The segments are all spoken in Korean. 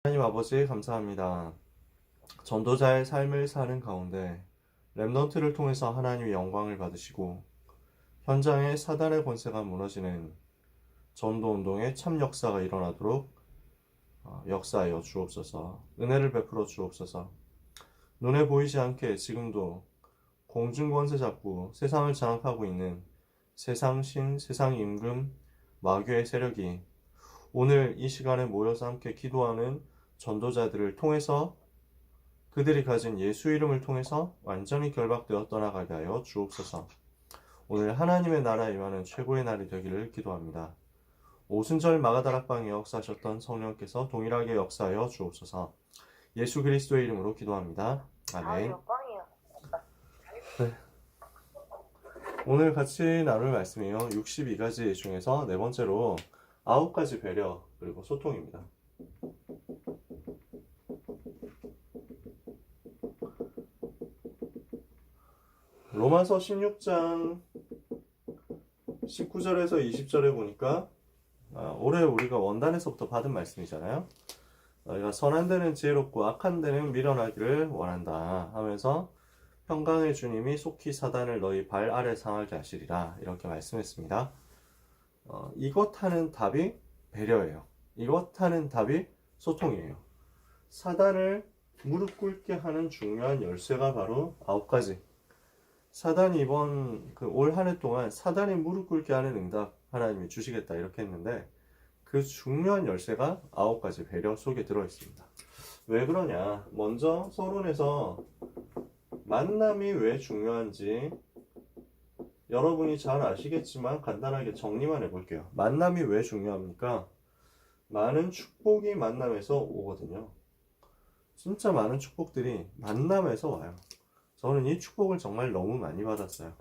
하나님 아버지 감사합니다. 전도자의 삶을 사는 가운데 렘넌트를 통해서 하나님의 영광을 받으시고 현장에 사단의 권세가 무너지는 전도운동의 참 역사가 일어나도록 역사하여 주옵소서. 은혜를 베풀어 주옵소서. 눈에 보이지 않게 지금도 공중권세 잡고 세상을 장악하고 있는 세상신, 세상임금, 마귀의 세력이 오늘 이 시간에 모여서 함께 기도하는 전도자들을 통해서 그들이 가진 예수 이름을 통해서 완전히 결박되어 떠나가게 하여 주옵소서. 오늘 하나님의 나라에 임하는 최고의 날이 되기를 기도합니다. 오순절 마가다락방에 역사하셨던 성령께서 동일하게 역사하여 주옵소서. 예수 그리스도의 이름으로 기도합니다. 아멘. 네. 오늘 같이 나눌 말씀이요. 62가지 중에서 네 번째로 9가지 배려 그리고 소통입니다. 로마서 16장 19절에서 20절에 보니까 올해 우리가 원단에서부터 받은 말씀이잖아요. 너희가 선한 데는 지혜롭고 악한 데는 미련하기를 원한다 하면서 평강의 주님이 속히 사단을 너희 발 아래 상하게 하시리라 이렇게 말씀했습니다. 이것 하는 답이 배려예요. 이것 하는 답이 소통이에요. 사단을 무릎 꿇게 하는 중요한 열쇠가 바로 9가지. 사단이 이번 올 한 해 동안 사단이 무릎 꿇게 하는 응답 하나님이 주시겠다 이렇게 했는데 그 중요한 열쇠가 9가지 배려 속에 들어 있습니다. 왜 그러냐? 먼저 서론에서 만남이 왜 중요한지 여러분이 잘 아시겠지만 간단하게 정리만 해볼게요. 만남이 왜 중요합니까? 많은 축복이 만남에서 오거든요. 진짜 많은 축복들이 만남에서 와요. 저는 이 축복을 정말 너무 많이 받았어요.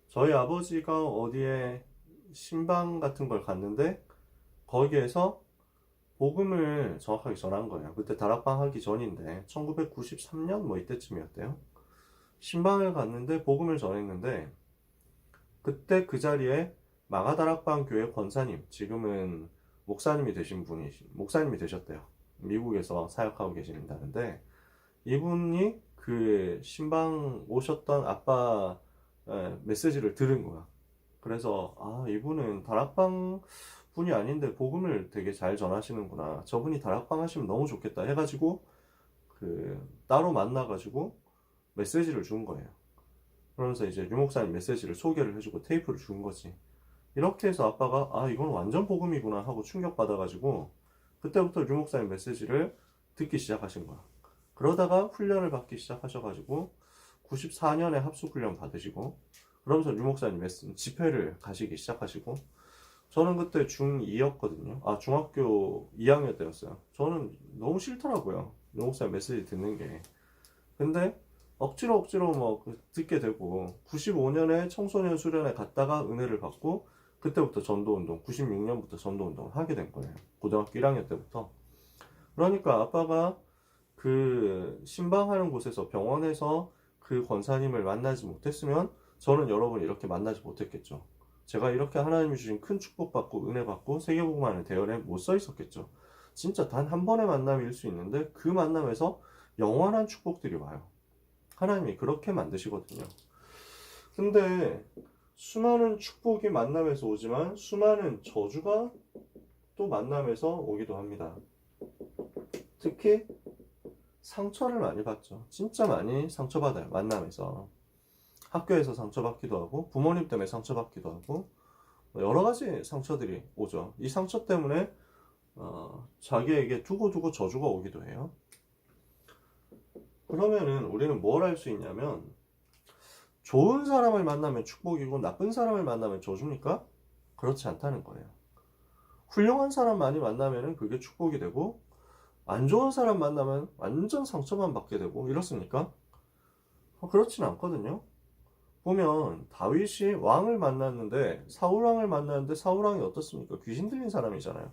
저희 아버지가 어디에 신방 같은 걸 갔는데 거기에서 복음을 정확하게 전한 거예요. 그때 다락방 하기 전인데 1993년 뭐 이때쯤이었대요. 신방을 갔는데 복음을 전했는데 그때 그 자리에 마가다락방 교회 권사님, 지금은 목사님이 되셨대요. 미국에서 사역하고 계신다는데 이분이 그 신방 오셨던 아빠 메시지를 들은 거야. 그래서 이분은 다락방 분이 아닌데 복음을 되게 잘 전하시는구나. 저분이 다락방 하시면 너무 좋겠다 해가지고 따로 만나가지고 메시지를 준 거예요. 그러면서 이제 유목사님 메시지를 소개를 해주고 테이프를 준 거지. 이렇게 해서 아빠가 이건 완전 복음이구나 하고 충격받아가지고 그때부터 유목사님 메시지를 듣기 시작하신 거야. 그러다가 훈련을 받기 시작하셔가지고 94년에 합숙훈련 받으시고 그러면서 유목사님 집회를 가시기 시작하시고 저는 그때 중2였거든요. 중학교 2학년 때였어요. 저는 너무 싫더라고요. 유목사님 메시지 듣는 게. 근데 억지로 뭐 듣게 되고 95년에 청소년 수련회 갔다가 은혜를 받고 그때부터 전도운동 96년부터 전도운동을 하게 된 거예요. 고등학교 1학년 때부터. 그러니까 아빠가 그 신방하는 곳에서 병원에서 그 권사님을 만나지 못했으면 저는 여러분 이렇게 만나지 못했겠죠. 제가 이렇게 하나님이 주신 큰 축복받고 은혜받고 세계복음하는 대열에 못 서 있었겠죠. 진짜 단 한 번의 만남일 수 있는데 그 만남에서 영원한 축복들이 와요. 하나님이 그렇게 만드시거든요. 근데 수많은 축복이 만남에서 오지만 수많은 저주가 또 만남에서 오기도 합니다. 특히 상처를 많이 받죠. 진짜 많이 상처받아요. 만남에서. 학교에서 상처받기도 하고 부모님 때문에 상처받기도 하고 여러 가지 상처들이 오죠. 이 상처 때문에 자기에게 두고두고 저주가 오기도 해요. 그러면은 우리는 뭘 할 수 있냐면 좋은 사람을 만나면 축복이고 나쁜 사람을 만나면 저주입니까? 그렇지 않다는 거예요. 훌륭한 사람 많이 만나면 그게 축복이 되고 안 좋은 사람 만나면 완전 상처만 받게 되고 이렇습니까? 그렇진 않거든요. 보면 다윗이 왕을 만났는데 사울왕을 만났는데 사울왕이 어떻습니까? 귀신 들린 사람이잖아요.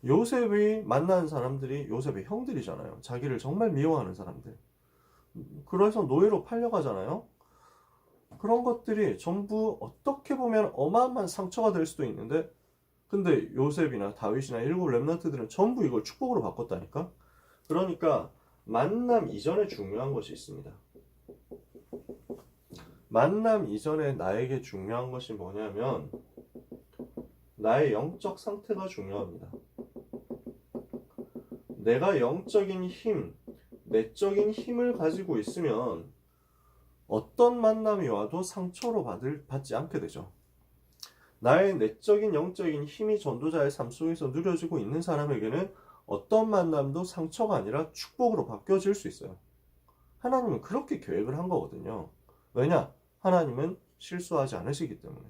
요셉이 만난 사람들이 요셉의 형들이잖아요. 자기를 정말 미워하는 사람들. 그래서 노예로 팔려가잖아요. 그런 것들이 전부 어떻게 보면 어마어마한 상처가 될 수도 있는데 근데 요셉이나 다윗이나 일곱 렘넌트들은 전부 이걸 축복으로 바꿨다니까. 그러니까 만남 이전에 중요한 것이 있습니다. 만남 이전에 나에게 중요한 것이 뭐냐면 나의 영적 상태가 중요합니다. 내가 영적인 힘, 내적인 힘을 가지고 있으면 어떤 만남이 와도 상처로 받지 않게 되죠. 나의 내적인 영적인 힘이 전도자의 삶 속에서 누려지고 있는 사람에게는 어떤 만남도 상처가 아니라 축복으로 바뀌어질 수 있어요. 하나님은 그렇게 계획을 한 거거든요. 왜냐? 하나님은 실수하지 않으시기 때문에.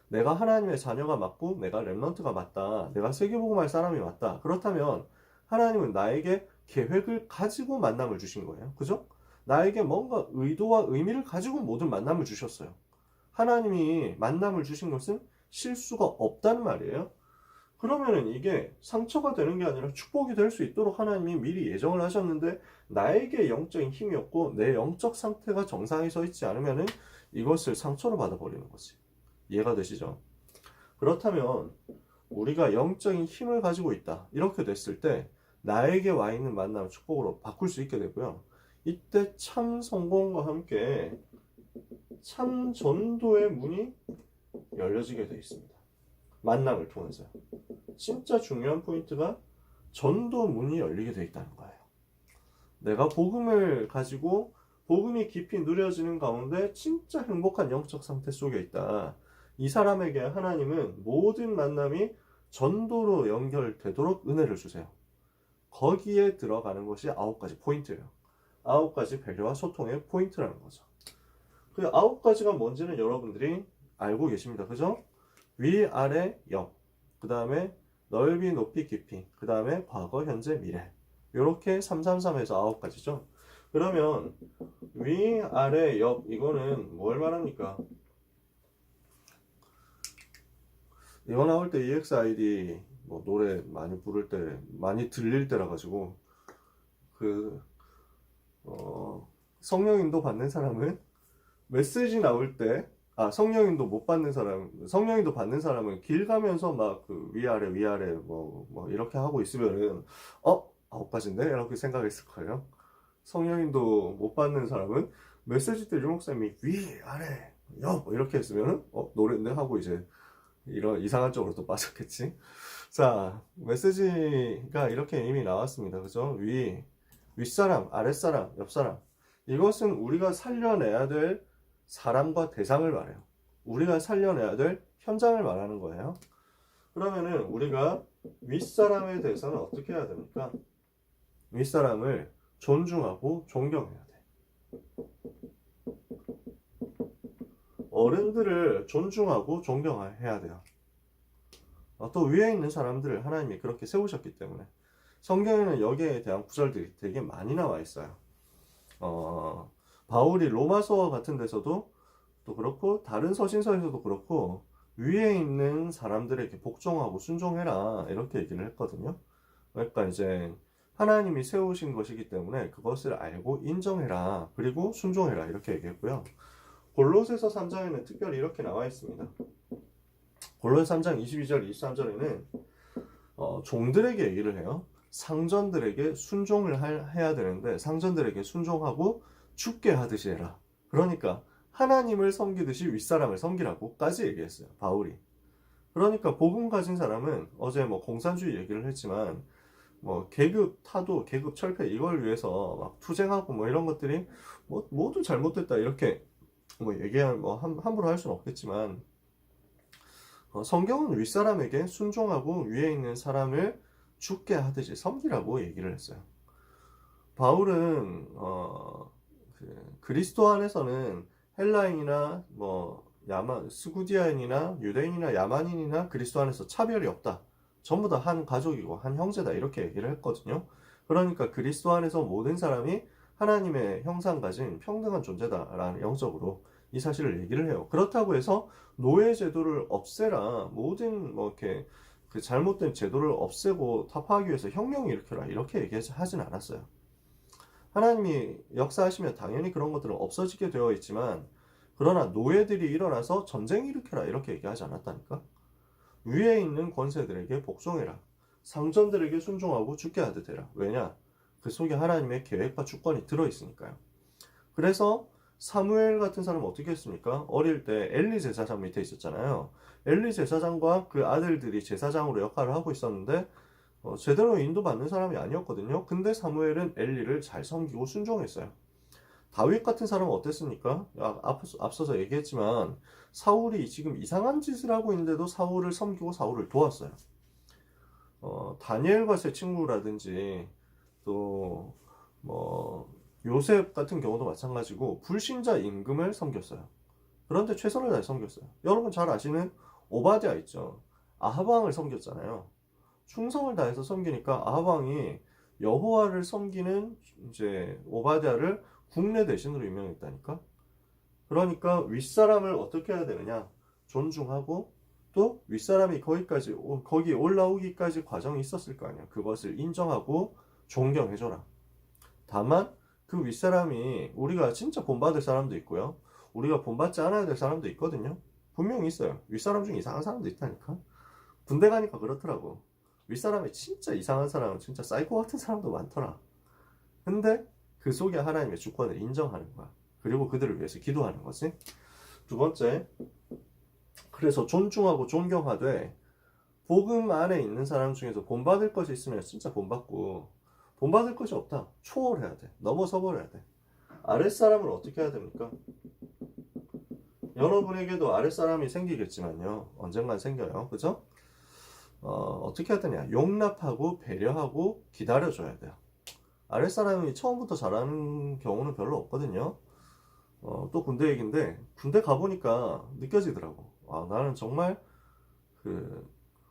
내가 하나님의 자녀가 맞고 내가 렘넌트가 맞다. 내가 세계복음할 사람이 맞다. 그렇다면 하나님은 나에게 계획을 가지고 만남을 주신 거예요. 그죠? 나에게 뭔가 의도와 의미를 가지고 모든 만남을 주셨어요. 하나님이 만남을 주신 것은 실수가 없다는 말이에요. 그러면은 이게 상처가 되는 게 아니라 축복이 될 수 있도록 하나님이 미리 예정을 하셨는데 나에게 영적인 힘이 없고 내 영적 상태가 정상에 서 있지 않으면은 이것을 상처로 받아버리는 거지. 이해가 되시죠? 그렇다면 우리가 영적인 힘을 가지고 있다. 이렇게 됐을 때 나에게 와 있는 만남을 축복으로 바꿀 수 있게 되고요. 이때 참 성공과 함께 참 전도의 문이 열려지게 되어 있습니다. 만남을 통해서요. 진짜 중요한 포인트가 전도 문이 열리게 되어 있다는 거예요. 내가 복음을 가지고 복음이 깊이 누려지는 가운데 진짜 행복한 영적 상태 속에 있다. 이 사람에게 하나님은 모든 만남이 전도로 연결되도록 은혜를 주세요. 거기에 들어가는 것이 9가지 포인트예요. 9가지 배려와 소통의 포인트라는 거죠. 그 9가지가 뭔지는 여러분들이 알고 계십니다. 그죠? 위, 아래, 옆. 그 다음에 넓이, 높이, 깊이. 그 다음에 과거, 현재, 미래. 이렇게 333에서 9가지죠. 그러면 위, 아래, 옆. 이거는 뭘 말합니까? 이거 나올 때 EXID 뭐 노래 많이 부를 때 많이 들릴 때라 가지고 성령인도 받는 사람은 메시지 나올 때 성령인도 못 받는 사람, 성령인도 받는 사람은 길 가면서 막 그 위아래 위아래 뭐 이렇게 하고 있으면은 9가지인데 이렇게 생각했을 거예요. 성령인도 못 받는 사람은 메시지 때 유목사님이 위 아래 옆 이렇게 했으면은 노래인데 하고 이제 이런 이상한 쪽으로 또 빠졌겠지. 자, 메시지가 이렇게 이미 나왔습니다. 그죠? 윗사람, 아랫사람, 옆사람. 이것은 우리가 살려내야 될 사람과 대상을 말해요. 우리가 살려내야 될 현장을 말하는 거예요. 그러면은 우리가 윗사람에 대해서는 어떻게 해야 됩니까? 윗사람을 존중하고 존경해야 돼. 어른들을 존중하고 존경해야 돼요. 또 위에 있는 사람들을 하나님이 그렇게 세우셨기 때문에 성경에는 여기에 대한 구절들이 되게 많이 나와 있어요. 바울이 로마서 같은 데서도 또 그렇고 다른 서신서에서도 그렇고 위에 있는 사람들에게 복종하고 순종해라 이렇게 얘기를 했거든요. 그러니까 이제 하나님이 세우신 것이기 때문에 그것을 알고 인정해라 그리고 순종해라 이렇게 얘기했고요. 골로새서 3장에는 특별히 이렇게 나와 있습니다. 골로새 3장 22절 23절에는 종들에게 얘기를 해요. 상전들에게 순종을 해야 되는데 상전들에게 순종하고 죽게 하듯이 해라. 그러니까 하나님을 섬기듯이 윗사람을 섬기라고까지 얘기했어요. 바울이. 그러니까 복음 가진 사람은 어제 뭐 공산주의 얘기를 했지만 뭐 계급 타도 계급 철폐 이걸 위해서 막 투쟁하고 뭐 이런 것들이 뭐 모두 잘못됐다 이렇게 뭐 얘기할 뭐 함부로 할 수는 없겠지만 성경은 윗사람에게 순종하고 위에 있는 사람을 죽게 하듯이 섬기라고 얘기를 했어요. 바울은 그리스도 안에서는 헬라인이나 뭐 스구디아인이나 유대인이나 야만인이나 그리스도 안에서 차별이 없다. 전부 다 한 가족이고 한 형제다 이렇게 얘기를 했거든요. 그러니까 그리스도 안에서 모든 사람이 하나님의 형상 가진 평등한 존재다라는 영적으로 이 사실을 얘기를 해요. 그렇다고 해서 노예 제도를 없애라, 모든 뭐 이렇게 그 잘못된 제도를 없애고 타파하기 위해서 혁명을 일으켜라 이렇게 얘기하진 않았어요. 하나님이 역사하시면 당연히 그런 것들은 없어지게 되어 있지만 그러나 노예들이 일어나서 전쟁 일으켜라 이렇게 얘기하지 않았다니까. 위에 있는 권세들에게 복종해라. 상전들에게 순종하고 죽게 하되 되라. 왜냐? 그 속에 하나님의 계획과 주권이 들어있으니까요. 그래서 사무엘 같은 사람은 어떻게 했습니까? 어릴 때 엘리 제사장 밑에 있었잖아요. 엘리 제사장과 그 아들들이 제사장으로 역할을 하고 있었는데 제대로 인도받는 사람이 아니었거든요. 근데 사무엘은 엘리를 잘 섬기고 순종했어요. 다윗 같은 사람은 어땠습니까? 앞서서 얘기했지만 사울이 지금 이상한 짓을 하고 있는데도 사울을 섬기고 사울을 도왔어요. 다니엘과 새 친구라든지 또 뭐 요셉 같은 경우도 마찬가지고 불신자 임금을 섬겼어요. 그런데 최선을 다해 섬겼어요. 여러분 잘 아시는 오바댜 있죠. 아합 왕을 섬겼잖아요. 충성을 다해서 섬기니까 아합 왕이 여호와를 섬기는 이제 오바댜를 국내 대신으로 임명했다니까. 그러니까 윗사람을 어떻게 해야 되느냐? 존중하고 또 윗사람이 거기 올라오기까지 과정이 있었을 거 아니야. 그것을 인정하고 존경해줘라. 다만 그 윗사람이 우리가 진짜 본받을 사람도 있고요. 우리가 본받지 않아야 될 사람도 있거든요. 분명히 있어요. 윗사람 중에 이상한 사람도 있다니까. 군대 가니까 그렇더라고. 윗사람이 진짜 이상한 사람은 진짜 사이코 같은 사람도 많더라. 근데 그 속에 하나님의 주권을 인정하는 거야. 그리고 그들을 위해서 기도하는 거지. 두 번째, 그래서 존중하고 존경하되 복음 안에 있는 사람 중에서 본받을 것이 있으면 진짜 본받고 본받을 것이 없다. 초월해야 돼. 넘어서 버려야 돼. 아랫사람을 어떻게 해야 됩니까? 여러분에게도 아랫사람이 생기겠지만요. 언젠간 생겨요. 그죠? 어떻게 해야 되냐? 용납하고 배려하고 기다려줘야 돼요. 아랫사람이 처음부터 잘하는 경우는 별로 없거든요. 또 군대 얘기인데 군대 가보니까 느껴지더라고. 나는 정말 그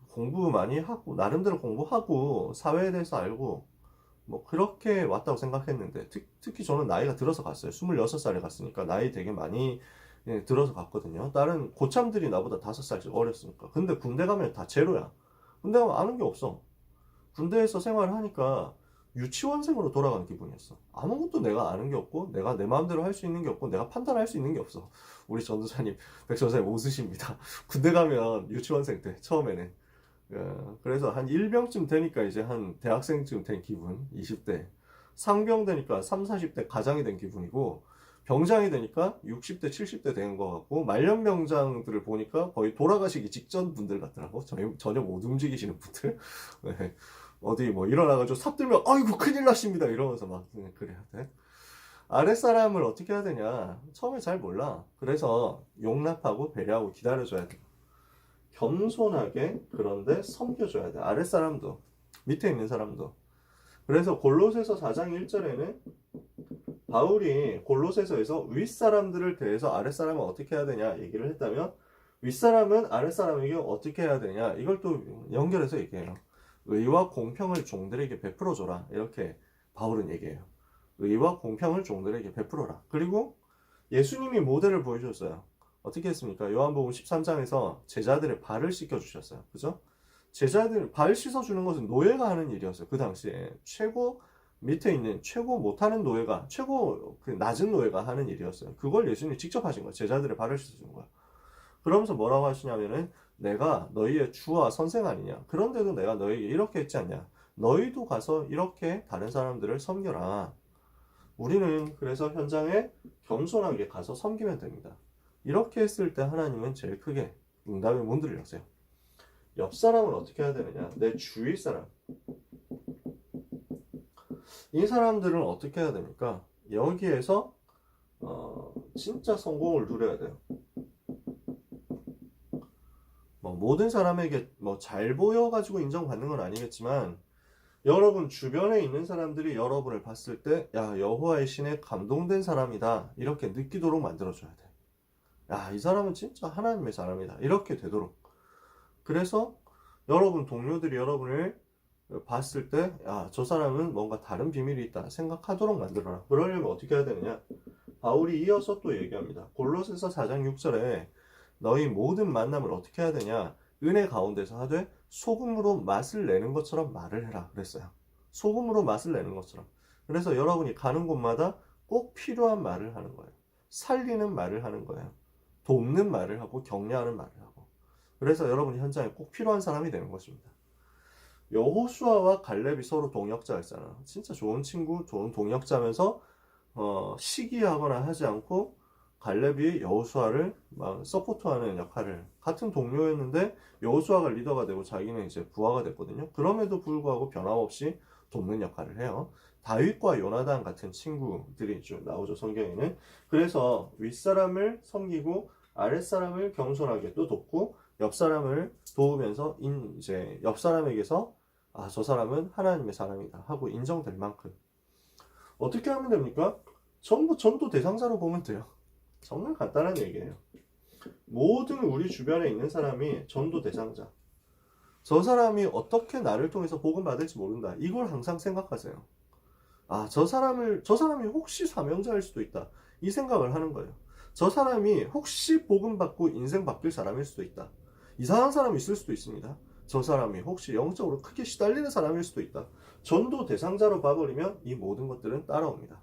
공부 많이 하고 나름대로 공부하고 사회에 대해서 알고 뭐 그렇게 왔다고 생각했는데 특히 저는 나이가 들어서 갔어요. 26살에 갔으니까 나이 되게 많이 들어서 갔거든요. 다른 고참들이 나보다 5살씩 어렸으니까. 근데 군대 가면 다 제로야. 군대 가면 아는 게 없어. 군대에서 생활하니까 유치원생으로 돌아간 기분이었어. 아무것도 내가 아는 게 없고 내가 내 마음대로 할 수 있는 게 없고 내가 판단할 수 있는 게 없어. 우리 전도사님, 백전사님 웃으십니다. 군대 가면 유치원생 때 처음에는 그래서 한 1병쯤 되니까 이제 한 대학생쯤 된 기분, 20대. 상병 되니까 3, 40대 가장이 된 기분이고, 병장이 되니까 60대, 70대 된 것 같고, 말년병장들을 보니까 거의 돌아가시기 직전 분들 같더라고. 전혀 못 움직이시는 분들. 네. 어디 뭐 일어나가지고 삽들면, 아이고, 큰일 났습니다. 이러면서 막, 그래야 돼. 아랫사람을 어떻게 해야 되냐. 처음에 잘 몰라. 그래서 용납하고 배려하고 기다려줘야 돼. 겸손하게 그런데 섬겨줘야 돼. 아랫사람도 밑에 있는 사람도. 그래서 골로새서 4장 1절에는 바울이 골로새서에서 윗사람들을 대해서 아랫사람은 어떻게 해야 되냐 얘기를 했다면 윗사람은 아랫사람에게 어떻게 해야 되냐 이걸 또 연결해서 얘기해요. 의와 공평을 종들에게 베풀어줘라 이렇게 바울은 얘기해요. 의와 공평을 종들에게 베풀어라. 그리고 예수님이 모델을 보여줬어요. 어떻게 했습니까? 요한복음 13장에서 제자들의 발을 씻겨주셨어요. 그죠? 제자들 발 씻어주는 것은 노예가 하는 일이었어요. 그 당시에 최고 밑에 있는 최고 못하는 노예가 최고 그 낮은 노예가 하는 일이었어요. 그걸 예수님이 직접 하신 거예요. 제자들의 발을 씻어준 거예요. 그러면서 뭐라고 하시냐면은 내가 너희의 주와 선생 아니냐? 그런데도 내가 너희에게 이렇게 했지 않냐? 너희도 가서 이렇게 다른 사람들을 섬겨라. 우리는 그래서 현장에 겸손하게 가서 섬기면 됩니다. 이렇게 했을 때 하나님은 제일 크게 응답의 문들을 여세요. 옆 사람을 어떻게 해야 되느냐? 내 주위 사람. 이 사람들은 어떻게 해야 됩니까? 여기에서 진짜 성공을 누려야 돼요. 모든 사람에게 잘 보여가지고 인정받는 건 아니겠지만 여러분 주변에 있는 사람들이 여러분을 봤을 때 야, 여호와의 신에 감동된 사람이다 이렇게 느끼도록 만들어줘야 돼. 야, 이 사람은 진짜 하나님의 사람이다 이렇게 되도록. 그래서 여러분 동료들이 여러분을 봤을 때 야, 저 사람은 뭔가 다른 비밀이 있다 생각하도록 만들어라. 그러려면 어떻게 해야 되느냐? 바울이 이어서 또 얘기합니다. 골로새서 4장 6절에 너희 모든 만남을 어떻게 해야 되냐? 은혜 가운데서 하되 소금으로 맛을 내는 것처럼 말을 해라 그랬어요. 소금으로 맛을 내는 것처럼. 그래서 여러분이 가는 곳마다 꼭 필요한 말을 하는 거예요. 살리는 말을 하는 거예요. 돕는 말을 하고 격려하는 말을 하고. 그래서 여러분이 현장에 꼭 필요한 사람이 되는 것입니다. 여호수아와 갈렙이 서로 동역자였잖아. 진짜 좋은 친구, 좋은 동역자면서 시기하거나 하지 않고 갈렙이 여호수아를 막 서포트하는 역할을, 같은 동료였는데 여호수아가 리더가 되고 자기는 이제 부하가 됐거든요. 그럼에도 불구하고 변함없이 돕는 역할을 해요. 다윗과 요나단 같은 친구들이 좀 나오죠, 성경에는. 그래서 윗사람을 섬기고 아랫사람을 겸손하게 또 돕고 옆사람을 도우면서 이제 옆사람에게서 저 사람은 하나님의 사람이다 하고 인정될 만큼 어떻게 하면 됩니까? 전부 전도 대상자로 보면 돼요. 정말 간단한 얘기예요. 모든 우리 주변에 있는 사람이 전도 대상자. 저 사람이 어떻게 나를 통해서 복음 받을지 모른다. 이걸 항상 생각하세요. 저 사람이 혹시 사명자일 수도 있다. 이 생각을 하는 거예요. 저 사람이 혹시 복음 받고 인생 바뀔 사람일 수도 있다. 이상한 사람이 있을 수도 있습니다. 저 사람이 혹시 영적으로 크게 시달리는 사람일 수도 있다. 전도 대상자로 봐버리면 이 모든 것들은 따라옵니다.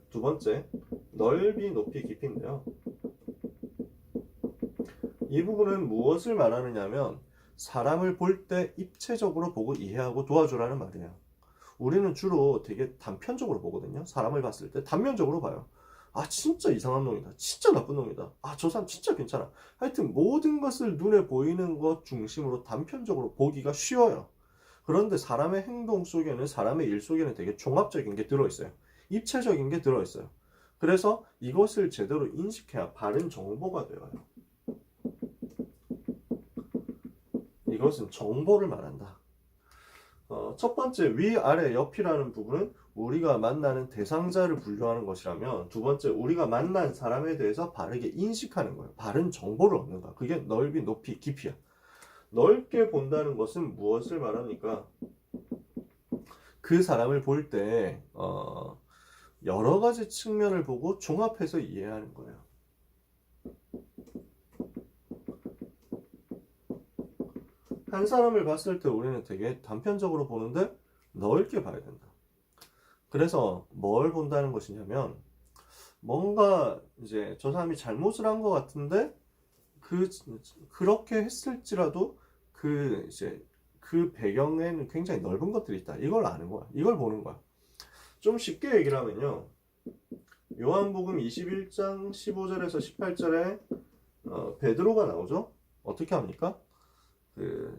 두 번째, 넓이, 높이, 깊이인데요. 이 부분은 무엇을 말하느냐면 사람을 볼 때 입체적으로 보고 이해하고 도와주라는 말이에요. 우리는 주로 되게 단편적으로 보거든요. 사람을 봤을 때 단면적으로 봐요. 진짜 이상한 놈이다. 진짜 나쁜 놈이다. 저 사람 진짜 괜찮아. 하여튼 모든 것을 눈에 보이는 것 중심으로 단편적으로 보기가 쉬워요. 그런데 사람의 행동 속에는, 사람의 일 속에는 되게 종합적인 게 들어있어요. 입체적인 게 들어있어요. 그래서 이것을 제대로 인식해야 바른 정보가 되어요. 이것은 정보를 말한다. 첫 번째, 위, 아래, 옆이라는 부분은 우리가 만나는 대상자를 분류하는 것이라면, 두 번째, 우리가 만난 사람에 대해서 바르게 인식하는 거예요. 바른 정보를 얻는 거야. 그게 넓이, 높이, 깊이야. 넓게 본다는 것은 무엇을 말합니까? 그 사람을 볼 때 여러 가지 측면을 보고 종합해서 이해하는 거예요. 한 사람을 봤을 때 우리는 되게 단편적으로 보는데 넓게 봐야 된다. 그래서 뭘 본다는 것이냐면, 뭔가 이제 저 사람이 잘못을 한 것 같은데 그렇게 했을지라도 이제 그 배경에는 굉장히 넓은 것들이 있다. 이걸 아는 거야. 이걸 보는 거야. 좀 쉽게 얘기를 하면요, 요한복음 21장 15절에서 18절에 베드로가 나오죠. 어떻게 합니까?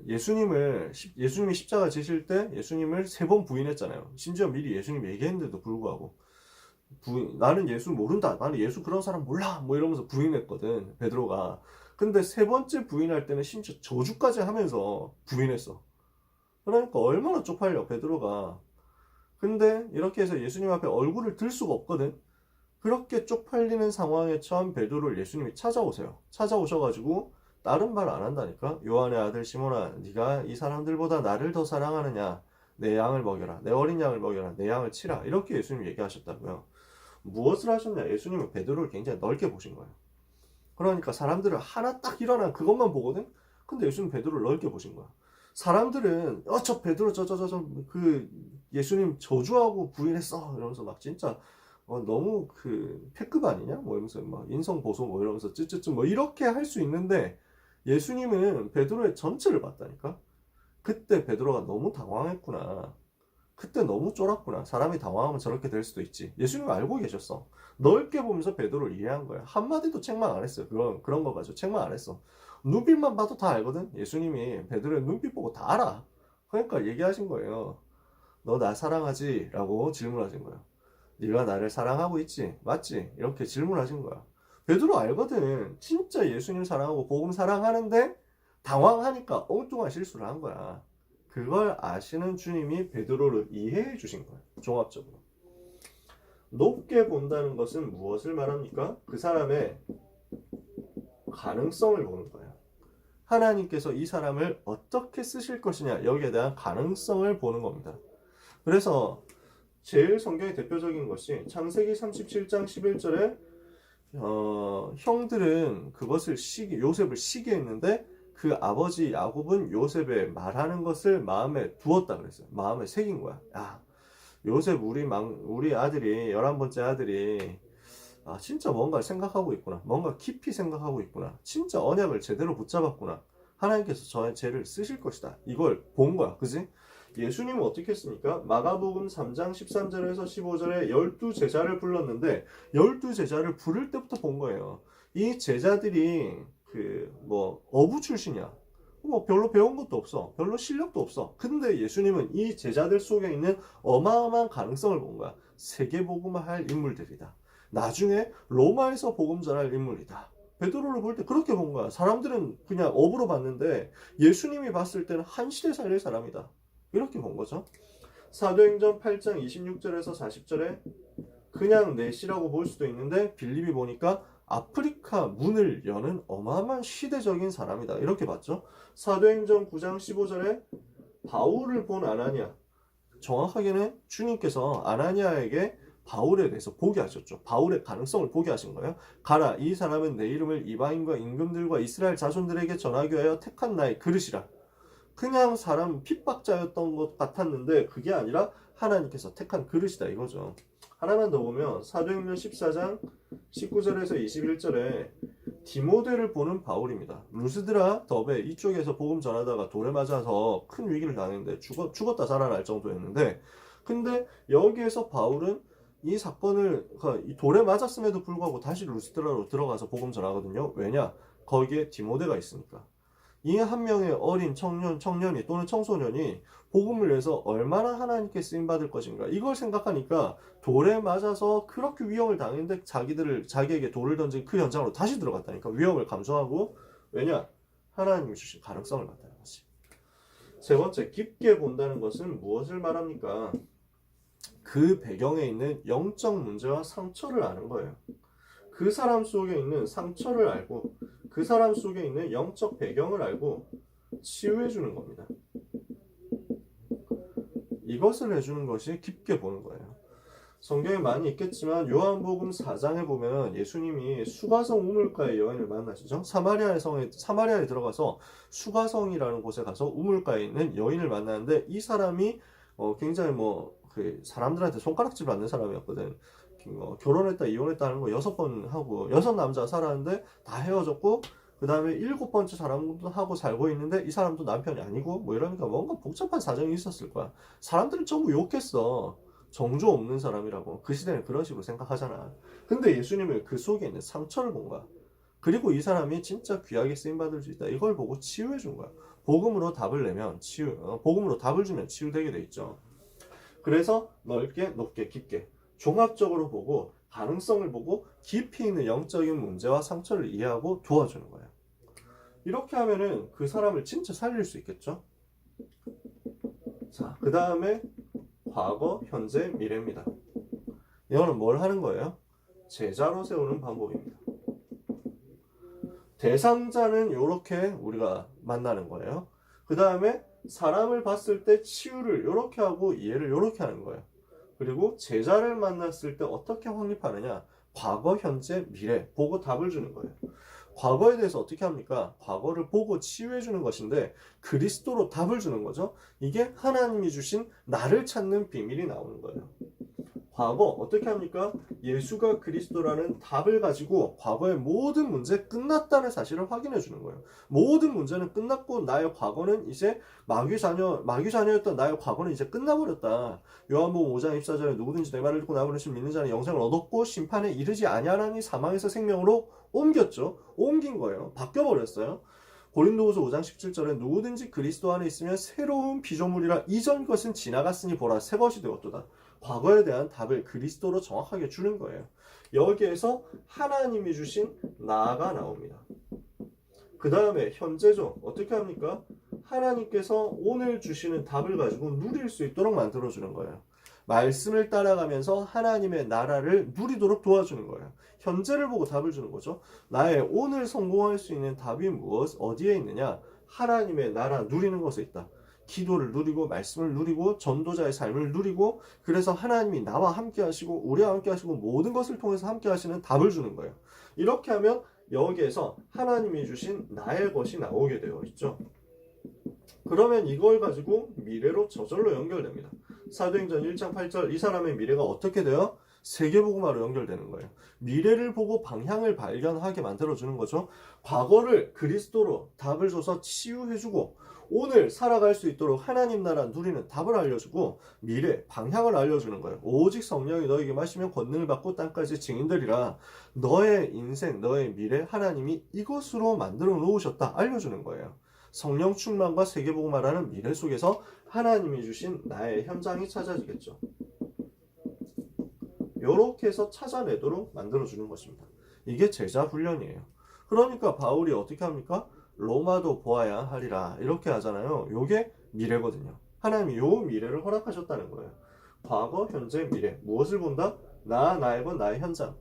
예수님이 십자가 지실 때 예수님을 3번 부인했잖아요. 심지어 미리 예수님 얘기했는데도 불구하고 나는 예수 모른다, 나는 예수 그런 사람 몰라, 뭐 이러면서 부인했거든, 베드로가. 근데 3번째 부인할 때는 심지어 저주까지 하면서 부인했어. 그러니까 얼마나 쪽팔려, 베드로가. 근데 이렇게 해서 예수님 앞에 얼굴을 들 수가 없거든. 그렇게 쪽팔리는 상황에 처한 베드로를 예수님이 찾아오세요. 찾아오셔가지고 다른 말 안 한다니까. 요한의 아들 시몬아, 네가 이 사람들보다 나를 더 사랑하느냐? 내 양을 먹여라. 내 어린 양을 먹여라. 내 양을 치라. 이렇게 예수님이 얘기하셨다고요. 무엇을 하셨냐? 예수님은 베드로를 굉장히 넓게 보신 거예요. 그러니까 사람들은 하나 딱 일어난 그것만 보거든. 근데 예수님 베드로를 넓게 보신 거야. 사람들은 저 베드로 그 예수님 저주하고 부인했어 이러면서 막 진짜 너무 패급 아니냐? 뭐 이러면서 막 인성 보소 뭐 이러면서 ጭጭጭ 뭐 이렇게 할 수 있는데, 예수님은 베드로의 전체를 봤다니까. 그때 베드로가 너무 당황했구나. 그때 너무 쫄았구나. 사람이 당황하면 저렇게 될 수도 있지. 예수님은 알고 계셨어. 넓게 보면서 베드로를 이해한 거야. 한마디도 책망 안 했어요. 그런 거 가지고 책망 안 했어. 눈빛만 봐도 다 알거든. 예수님이 베드로의 눈빛 보고 다 알아. 그러니까 얘기하신 거예요. 너 나 사랑하지? 라고 질문하신 거예요. 네가 나를 사랑하고 있지? 맞지? 이렇게 질문하신 거야. 베드로 알거든. 진짜 예수님 사랑하고 복음 사랑하는데 당황하니까 엉뚱한 실수를 한 거야. 그걸 아시는 주님이 베드로를 이해해 주신 거예요. 종합적으로. 높게 본다는 것은 무엇을 말합니까? 그 사람의 가능성을 보는 거예요. 하나님께서 이 사람을 어떻게 쓰실 것이냐, 여기에 대한 가능성을 보는 겁니다. 그래서 제일 성경의 대표적인 것이 창세기 37장 11절에 형들은 그것을 요셉을 시기했는데 그 아버지 야곱은 요셉의 말하는 것을 마음에 두었다 그랬어요. 마음에 새긴 거야. 야, 요셉 우리 아들이 11번째 아들이 진짜 뭔가 생각하고 있구나. 뭔가 깊이 생각하고 있구나. 진짜 언약을 제대로 붙잡았구나 하나님께서 저의 죄를 쓰실 것이다. 이걸 본 거야. 그지? 예수님은 어떻게 했습니까? 마가복음 3장 13절에서 15절에 12제자를 불렀는데 12제자를 부를 때부터 본 거예요. 이 제자들이 어부 출신이야. 별로 배운 것도 없어. 별로 실력도 없어. 근데 예수님은 이 제자들 속에 있는 어마어마한 가능성을 본 거야. 세계복음을 할 인물들이다. 나중에 로마에서 복음 전할 인물이다. 베드로를 볼 때 그렇게 본 거야. 사람들은 그냥 업으로 봤는데 예수님이 봤을 때는 한 시대 살릴 사람이다. 이렇게 본 거죠. 사도행전 8장 26절에서 40절에 그냥 내시라고 볼 수도 있는데 빌립이 보니까 아프리카 문을 여는 어마어마한 시대적인 사람이다. 이렇게 봤죠. 사도행전 9장 15절에 바울을 본 아나니아. 정확하게는 주님께서 아나니아에게 바울에 대해서 보게 하셨죠. 바울의 가능성을 보게 하신 거예요. 가라, 이 사람은 내 이름을 이방인과 임금들과 이스라엘 자손들에게 전하기 위하여 택한 나의 그릇이라. 그냥 사람 핍박자였던 것 같았는데 그게 아니라 하나님께서 택한 그릇이다 이거죠. 하나만 더 보면 사도행전 14장 19절에서 21절에 디모데를 보는 바울입니다. 루스드라 더베 이쪽에서 복음 전하다가 돌에 맞아서 큰 위기를 당했는데 죽었다 살아날 정도였는데, 근데 여기에서 바울은 이 사건을 돌에 맞았음에도 불구하고 다시 루스드라로 들어가서 복음 전하거든요. 왜냐? 거기에 디모데가 있으니까. 이 한 명의 어린 청년이 또는 청소년이 복음을 위해서 얼마나 하나님께 쓰임받을 것인가, 이걸 생각하니까 돌에 맞아서 그렇게 위험을 당했는데 자기에게 돌을 던진 그 현장으로 다시 들어갔다니까. 위험을 감수하고. 왜냐? 하나님이 주신 가능성을 봤다는 거지. 세 번째, 깊게 본다는 것은 무엇을 말합니까? 그 배경에 있는 영적 문제와 상처를 아는 거예요. 그 사람 속에 있는 상처를 알고 그 사람 속에 있는 영적 배경을 알고 치유해 주는 겁니다. 이것을 해주는 것이 깊게 보는 거예요. 성경에 많이 있겠지만 요한복음 4장에 보면 예수님이 수가성 우물가의 여인을 만나시죠. 사마리아에 들어가서 수가성이라는 곳에 가서 우물가에 있는 여인을 만나는데 이 사람이 굉장히 사람들한테 손가락질 받는 사람이었거든. 결혼했다 이혼했다 하는 거 6번 하고 6남자 살았는데 다 헤어졌고, 그 다음에 7번째 사람도 하고 살고 있는데 이 사람도 남편이 아니고 이러니까 뭔가 복잡한 사정이 있었을 거야. 사람들은 전부 욕했어. 정조 없는 사람이라고. 그 시대는 그런 식으로 생각하잖아. 근데 예수님은 그 속에 있는 상처를 본 거야. 그리고 이 사람이 진짜 귀하게 쓰임받을 수 있다, 이걸 보고 치유해 준 거야. 복음으로 답을 내면 복음으로 답을 주면 치유되게 돼 있죠. 그래서 넓게 높게 깊게 종합적으로 보고 가능성을 보고 깊이 있는 영적인 문제와 상처를 이해하고 도와주는 거예요. 이렇게 하면은 그 사람을 진짜 살릴 수 있겠죠. 자, 그 다음에 과거, 현재, 미래입니다. 이거는 뭘 하는 거예요? 제자로 세우는 방법입니다. 대상자는 이렇게 우리가 만나는 거예요. 그 다음에 사람을 봤을 때 치유를 이렇게 하고 이해를 이렇게 하는 거예요. 그리고 제자를 만났을 때 어떻게 확립하느냐? 과거, 현재, 미래 보고 답을 주는 거예요. 과거에 대해서 어떻게 합니까? 과거를 보고 치유해 주는 것인데 그리스도로 답을 주는 거죠. 이게 하나님이 주신 나를 찾는 비밀이 나오는 거예요. 과거 어떻게 합니까? 예수가 그리스도라는 답을 가지고 과거의 모든 문제 끝났다는 사실을 확인해 주는 거예요. 모든 문제는 끝났고 나의 과거는 이제 마귀 자녀였던 나의 과거는 이제 끝나버렸다. 요한복음 5장 24절에 누구든지 내 말을 듣고 나무를 믿는 자는 영생을 얻었고 심판에 이르지 아니하나니 사망에서 생명으로 옮긴 거예요. 바뀌어버렸어요. 고린도후서 5장 17절에 누구든지 그리스도 안에 있으면 새로운 피조물이라 이전 것은 지나갔으니 보라 새 것이 되었도다. 과거에 대한 답을 그리스도로 정확하게 주는 거예요. 여기에서 하나님이 주신 나가 나옵니다. 그 다음에 현재죠. 어떻게 합니까? 하나님께서 오늘 주시는 답을 가지고 누릴 수 있도록 만들어주는 거예요. 말씀을 따라가면서 하나님의 나라를 누리도록 도와주는 거예요. 현재를 보고 답을 주는 거죠. 나의 오늘 성공할 수 있는 답이 어디에 있느냐? 하나님의 나라 누리는 것에 있다. 기도를 누리고 말씀을 누리고 전도자의 삶을 누리고, 그래서 하나님이 나와 함께 하시고 우리와 함께 하시고 모든 것을 통해서 함께 하시는 답을 주는 거예요. 이렇게 하면 여기에서 하나님이 주신 나의 것이 나오게 되어 있죠. 그러면 이걸 가지고 미래로 저절로 연결됩니다. 사도행전 1장 8절 이 사람의 미래가 어떻게 돼요? 세계복음화로 연결되는 거예요. 미래를 보고 방향을 발견하게 만들어주는 거죠. 과거를 그리스도로 답을 줘서 치유해주고 오늘 살아갈 수 있도록 하나님 나라 누리는 답을 알려주고 미래 방향을 알려주는 거예요. 오직 성령이 너에게 마시면 권능을 받고 땅까지 증인들이라. 너의 인생, 너의 미래 하나님이 이것으로 만들어 놓으셨다 알려주는 거예요. 성령 충만과 세계복음화라는 미래 속에서 하나님이 주신 나의 현장이 찾아지겠죠. 이렇게 해서 찾아내도록 만들어주는 것입니다. 이게 제자 훈련이에요. 그러니까 바울이 어떻게 합니까? 로마도 보아야 하리라 이렇게 하잖아요. 이게 미래거든요. 하나님이 요 미래를 허락하셨다는 거예요. 과거, 현재, 미래. 무엇을 본다? 나의 건 나의 현장.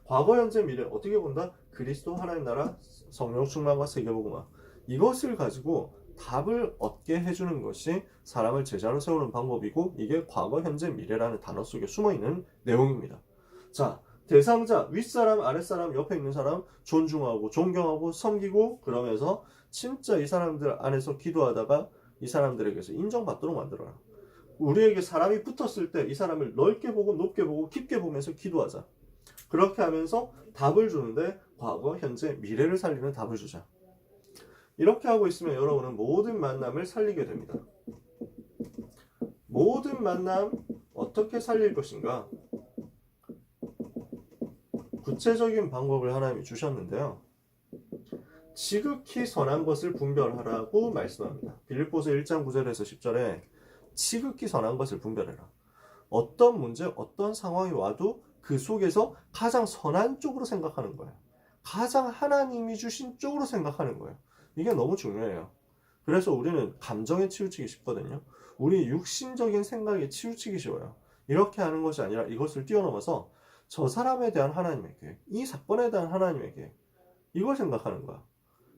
과거, 현재, 미래 어떻게 본다? 그리스도 하나님 나라, 성령 충만과 세계복음화. 이것을 가지고 답을 얻게 해주는 것이 사람을 제자로 세우는 방법이고 이게 과거, 현재, 미래라는 단어 속에 숨어있는 내용입니다. 자, 대상자, 윗사람, 아랫사람, 옆에 있는 사람 존중하고 존경하고 섬기고 그러면서 진짜 이 사람들 안에서 기도하다가 이 사람들에게서 인정받도록 만들어라. 우리에게 사람이 붙었을 때 이 사람을 넓게 보고 높게 보고 깊게 보면서 기도하자. 그렇게 하면서 답을 주는데 과거, 현재, 미래를 살리는 답을 주자. 이렇게 하고 있으면 여러분은 모든 만남을 살리게 됩니다. 모든 만남 어떻게 살릴 것인가? 구체적인 방법을 하나님이 주셨는데요. 지극히 선한 것을 분별하라고 말씀합니다. 빌립보서 1장 9절에서 10절에 지극히 선한 것을 분별해라. 어떤 문제, 어떤 상황이 와도 그 속에서 가장 선한 쪽으로 생각하는 거예요. 가장 하나님이 주신 쪽으로 생각하는 거예요. 이게 너무 중요해요. 그래서 우리는 감정에 치우치기 쉽거든요. 우리 육신적인 생각에 치우치기 쉬워요. 이렇게 하는 것이 아니라 이것을 뛰어넘어서 저 사람에 대한 하나님의 계획, 이 사건에 대한 하나님의 계획, 이걸 생각하는 거야.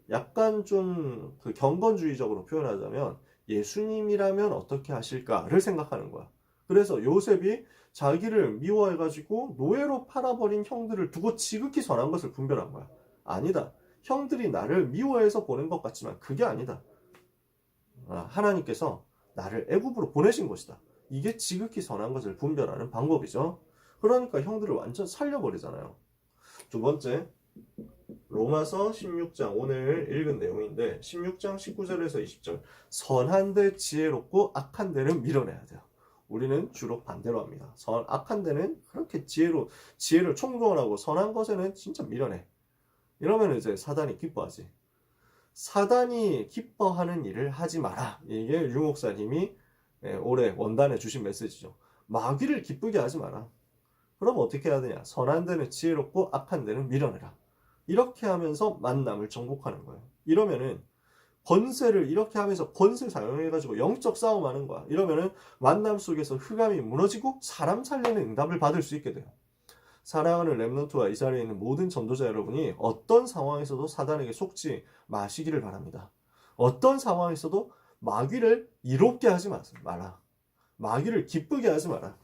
약간 좀 그 경건주의적으로 표현하자면 예수님이라면 어떻게 하실까를 생각하는 거야. 그래서 요셉이 자기를 미워해가지고 노예로 팔아버린 형들을 두고 지극히 선한 것을 분별한 거야. 아니다. 형들이 나를 미워해서 보낸 것 같지만 그게 아니다. 하나님께서 나를 애굽으로 보내신 것이다. 이게 지극히 선한 것을 분별하는 방법이죠. 그러니까 형들을 완전 살려버리잖아요. 두 번째, 로마서 16장 오늘 읽은 내용인데 16장 19절에서 20절 선한 데 지혜롭고 악한 데는 밀어내야 돼요. 우리는 주로 반대로 합니다. 악한 데는 그렇게 지혜를 총동원하고 선한 것에는 진짜 밀어내. 이러면 이제 사단이 기뻐하지. 사단이 기뻐하는 일을 하지 마라. 이게 유 목사님이 올해 원단에 주신 메시지죠. 마귀를 기쁘게 하지 마라. 그럼 어떻게 해야 되냐? 선한 데는 지혜롭고 악한 데는 밀어내라. 이렇게 하면서 만남을 정복하는 거예요. 이러면은 권세를 이렇게 하면서 권세 사용해가지고 영적 싸움하는 거야. 이러면은 만남 속에서 흑암이 무너지고 사람 살리는 응답을 받을 수 있게 돼요. 사랑하는 렘넌트와 이 자리에 있는 모든 전도자 여러분이 어떤 상황에서도 사단에게 속지 마시기를 바랍니다. 어떤 상황에서도 마귀를 이롭게 하지 마라. 마귀를 기쁘게 하지 마라.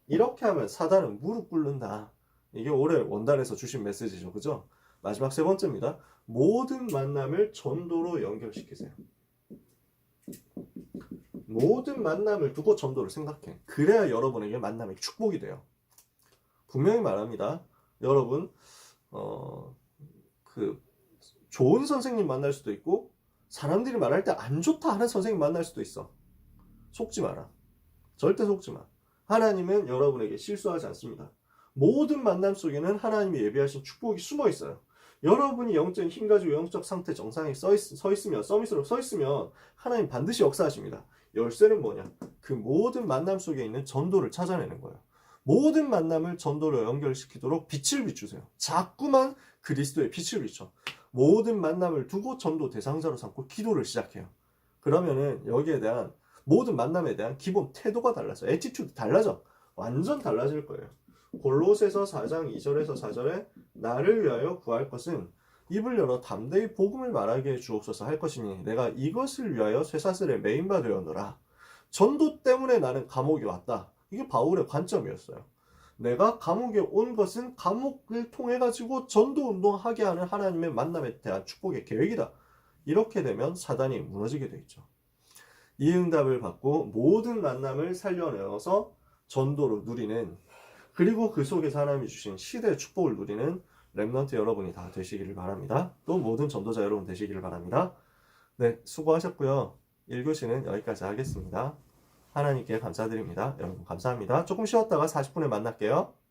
이렇게 하면 사단은 무릎 꿇는다. 이게 올해 원단에서 주신 메시지죠. 그죠? 마지막 세 번째입니다. 모든 만남을 전도로 연결시키세요. 모든 만남을 두고 전도를 생각해. 그래야 여러분에게 만남의 축복이 돼요. 분명히 말합니다. 여러분, 좋은 선생님 만날 수도 있고, 사람들이 말할 때 안 좋다 하는 선생님 만날 수도 있어. 속지 마라. 절대 속지 마. 하나님은 여러분에게 실수하지 않습니다. 모든 만남 속에는 하나님이 예비하신 축복이 숨어 있어요. 여러분이 영적인 힘 가지고 영적 상태 정상에 서밋으로 서 있으면 하나님 반드시 역사하십니다. 열쇠는 뭐냐? 그 모든 만남 속에 있는 전도를 찾아내는 거예요. 모든 만남을 전도로 연결시키도록 빛을 비추세요. 자꾸만 그리스도의 빛을 비춰. 모든 만남을 두고 전도 대상자로 삼고 기도를 시작해요. 그러면은 여기에 대한 모든 만남에 대한 기본 태도가 달라져. 애티튜드 달라져. 완전 달라질 거예요. 골로새서 4장 2절에서 4절에 나를 위하여 구할 것은 입을 열어 담대히 복음을 말하게 해 주옵소서 할 것이니 내가 이것을 위하여 쇠사슬에 매인바 되었노라. 전도 때문에 나는 감옥에 왔다. 이게 바울의 관점이었어요. 내가 감옥에 온 것은 감옥을 통해 가지고 전도 운동하게 하는 하나님의 만남에 대한 축복의 계획이다. 이렇게 되면 사단이 무너지게 돼 있죠. 이 응답을 받고 모든 만남을 살려내어서 전도를 누리는, 그리고 그 속에서 하나님이 주신 시대의 축복을 누리는 렘넌트 여러분이 다 되시기를 바랍니다. 또 모든 전도자 여러분 되시기를 바랍니다. 네, 수고하셨고요. 1교시는 여기까지 하겠습니다. 하나님께 감사드립니다. 여러분 감사합니다. 조금 쉬었다가 40분에 만날게요.